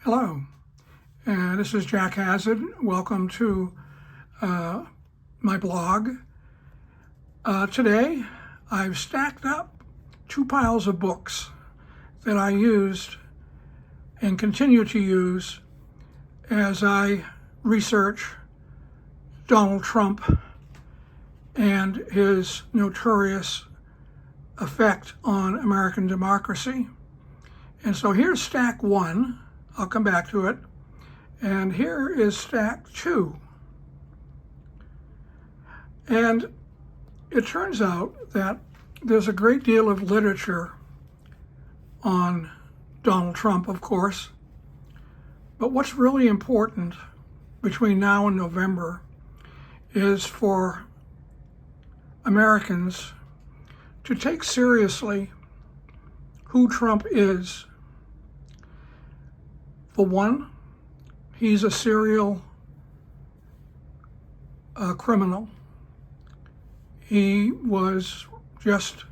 Hello, this is Jack Hazard. Welcome to my blog. Today, I've stacked up two piles of books that I used and continue to use as I research Donald Trump and his notorious effect on American democracy. And so here's stack one. I'll come back to it. And here is stack two. And it turns out that there's a great deal of literature on Donald Trump, of course. But what's really important between now and November is for Americans to take seriously who Trump is. For one, he's a serial criminal. He was just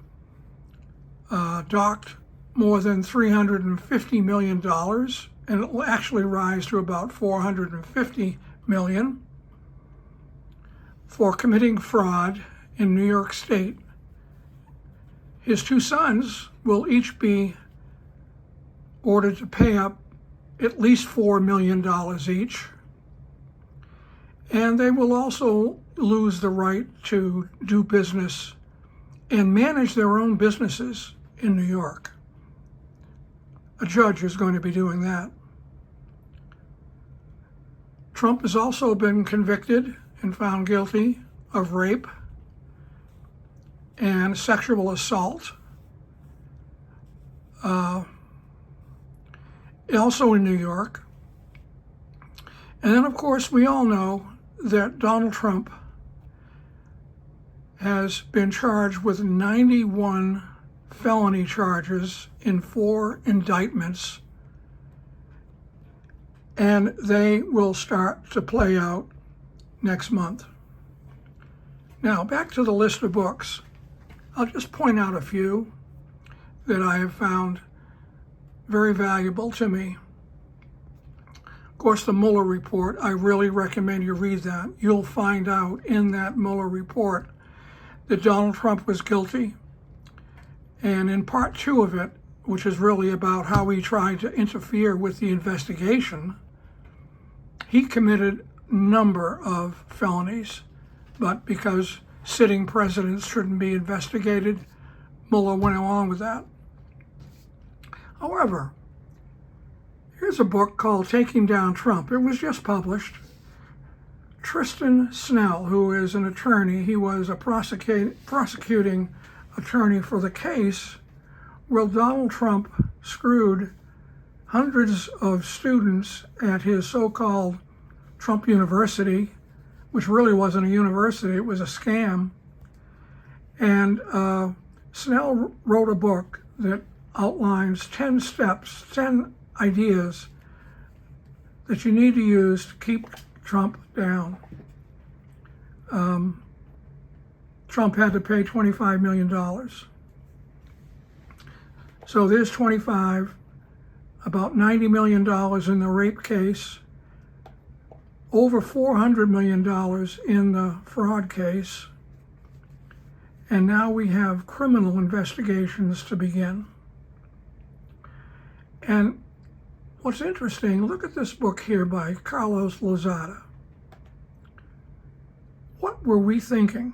docked more than $350 million, and it will actually rise to about $450 million for committing fraud in New York State. His two sons will each be ordered to pay up at least $4 million each, and they will also lose the right to do business and manage their own businesses in New York. A judge is going to be doing that. Trump has also been convicted and found guilty of rape and sexual assault. Also in New York. And then, of course, we all know that Donald Trump has been charged with 91 felony charges in 4 indictments, and they will start to play out next month. Now, back to the list of books. I'll just point out a few that I have found very valuable to me. Of course, the Mueller report, I really recommend you read that. You'll find out in that Mueller report that Donald Trump was guilty. And in part 2 of it, which is really about how he tried to interfere with the investigation, he committed a number of felonies. But because sitting presidents shouldn't be investigated, Mueller went along with that. However, here's a book called Taking Down Trump. It was just published. Tristan Snell, who is an attorney, he was a prosecuting attorney for the case where Donald Trump screwed hundreds of students at his so-called Trump University, which really wasn't a university, it was a scam. And Snell wrote a book that outlines 10 steps, 10 ideas that you need to use to keep Trump down. Trump had to pay $25 million. So there's 25, about $90 million in the rape case, over $400 million in the fraud case, and now we have criminal investigations to begin. And what's interesting, look at this book here by Carlos Lozada. What were we thinking?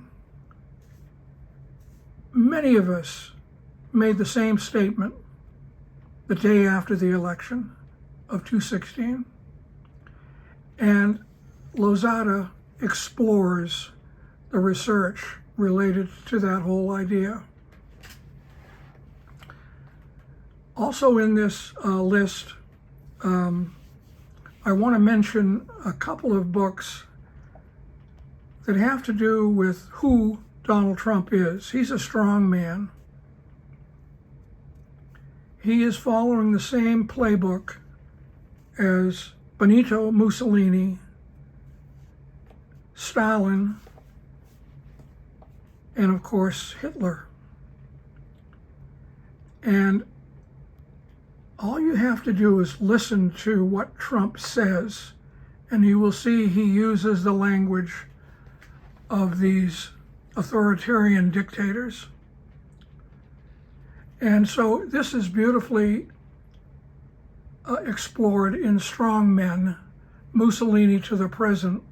Many of us made the same statement the day after the election of 2016. And Lozada explores the research related to that whole idea. Also in this list, I want to mention a couple of books that have to do with who Donald Trump is. He's a strong man. He is following the same playbook as Benito Mussolini, Stalin, and of course Hitler. And all you have to do is listen to what Trump says, and you will see he uses the language of these authoritarian dictators. And so this is beautifully explored in Strong Men, Mussolini to the Present,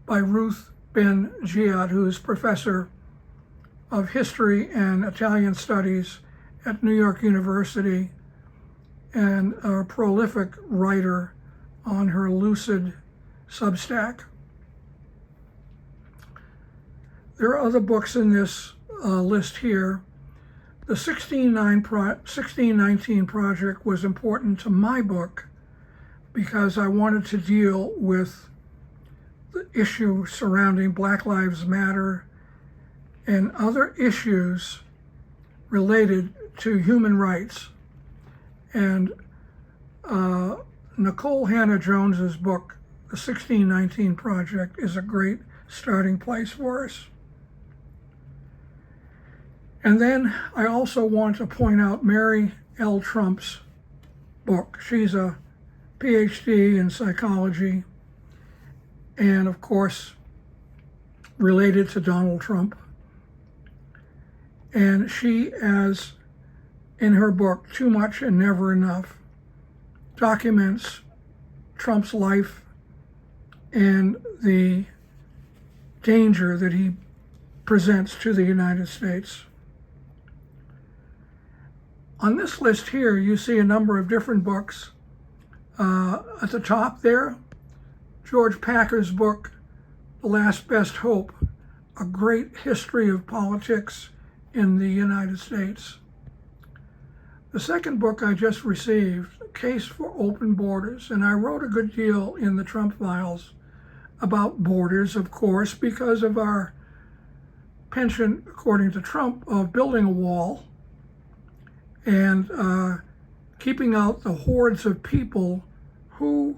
by Ruth Ben-Ghiat, who is professor of history and Italian studies at New York University and a prolific writer on her Lucid Substack. There are other books in this list here. The 1619 Project was important to my book because I wanted to deal with the issue surrounding Black Lives Matter and other issues related to human rights. And Nicole Hannah-Jones's book, The 1619 Project, is a great starting place for us. And then I also want to point out Mary L. Trump's book. She's a PhD in psychology and, of course, related to Donald Trump. And she, as in her book, Too Much and Never Enough, documents Trump's life and the danger that he presents to the United States. On this list here, you see a number of different books. At the top there, George Packer's book, The Last Best Hope, a great history of politics in the United States. The second book I just received, Case for Open Borders, and I wrote a good deal in the Trump Files about borders, of course, because of our penchant, according to Trump, of building a wall and keeping out the hordes of people who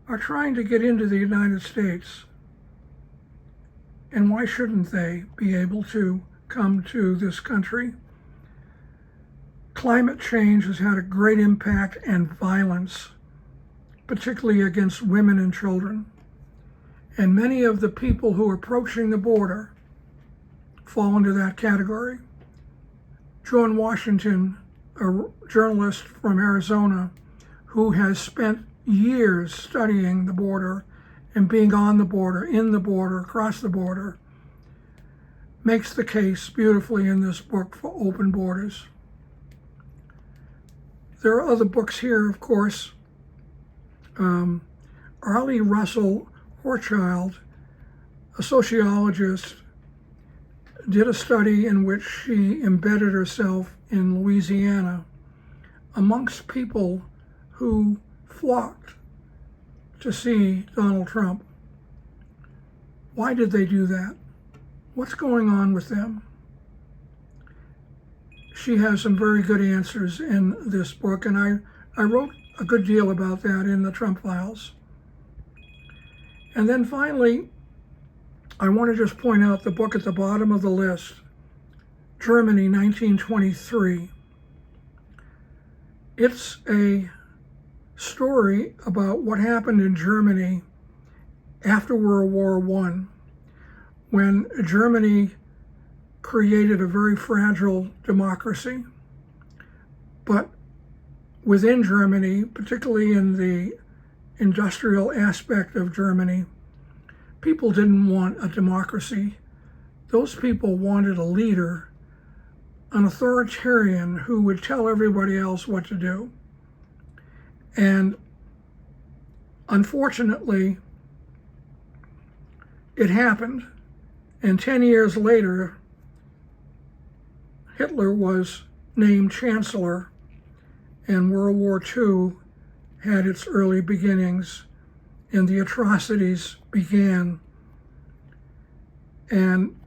are trying to get into the United States. And why shouldn't they be able to come to this country? Climate change has had a great impact and violence, particularly against women and children. And many of the people who are approaching the border fall into that category. Joan Washington, a journalist from Arizona who has spent years studying the border and being on the border, in the border, across the border, makes the case beautifully in this book for open borders. There are other books here, of course. Arlie Russell Hochschild, a sociologist, did a study in which she embedded herself in Louisiana amongst people who flocked to see Donald Trump. Why did they do that? What's going on with them? She has some very good answers in this book, and I wrote a good deal about that in the Trump Files. And then finally, I want to just point out the book at the bottom of the list, Germany, 1923. It's a story about what happened in Germany after World War I, when Germany created a very fragile democracy. But within Germany, particularly in the industrial aspect of Germany, people didn't want a democracy. Those people wanted a leader, an authoritarian who would tell everybody else what to do. And unfortunately, it happened. And 10 years later, Hitler was named chancellor, and World War II had its early beginnings, and the atrocities began. And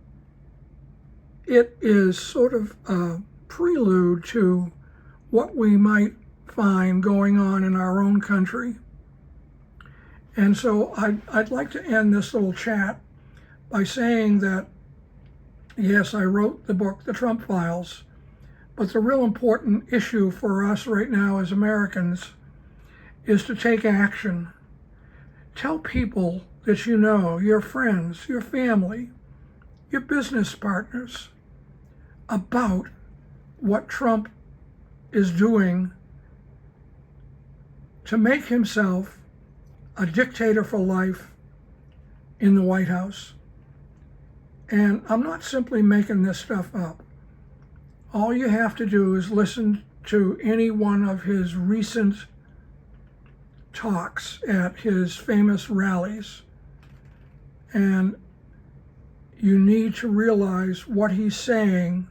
it is sort of a prelude to what we might find going on in our own country. And so I'd like to end this little chat by saying that Yes, I wrote the book, The Trump Files, but the real important issue for us right now as Americans is to take action. Tell people that you know, your friends, your family, your business partners, about what Trump is doing to make himself a dictator for life in the White House. And I'm not simply making this stuff up. All you have to do is listen to any one of his recent talks at his famous rallies, and you need to realize what he's saying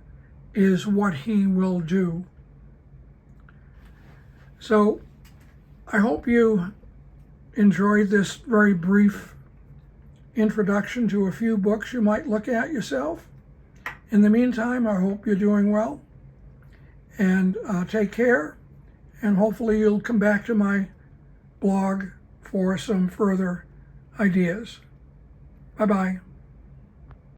is what he will do. So I hope you enjoyed this very brief introduction to a few books you might look at yourself. In the meantime, I hope you're doing well, and take care, and hopefully you'll come back to my blog for some further ideas. Bye-bye.